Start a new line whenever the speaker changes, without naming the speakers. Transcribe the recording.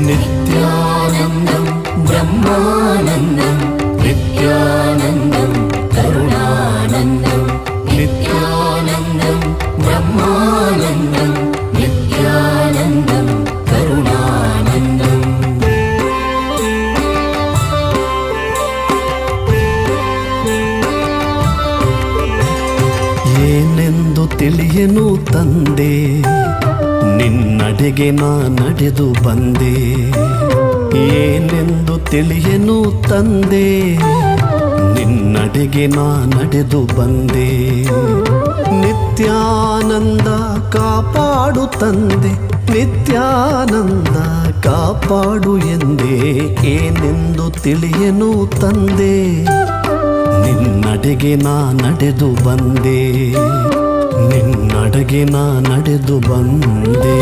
ನಿತ್ಯಾನಂದಂ ಬ್ರಹ್ಮಾನಂದಂ ನಿತ್ಯಾನಂದಂ ಕರುಣಾನಂದಂ ನಿತ್ಯಾನಂದಂ ಬ್ರಹ್ಮಾನಂದಂ ನಿತ್ಯಾನಂದಂ ಕರುಣಾನಂದಂ. ಏನೆಂದು ತಿಳಿಯನು ತಂದೆ, ನಿನ್ನಡೆಗೆ ನಾ ನಡೆದು ಬಂದೆ. ಏನೆಂದು ತಿಳಿಯನು ತಂದೆ, ನಿನ್ನಡೆಗೆ ನಾ ನಡೆದು ಬಂದೆ. ನಿತ್ಯಾನಂದ ಕಾಪಾಡು ತಂದೆ, ನಿತ್ಯಾನಂದ ಕಾಪಾಡು ಎಂದೇ. ಏನೆಂದು ತಿಳಿಯನು ತಂದೆ, ನಿನ್ನಡೆಗೆ ನಾ ನಡೆದು ಬಂದೆ. ನಿನ್ನಡೆಗೆ ನಾ ನಡೆದು ಬಂದೆ.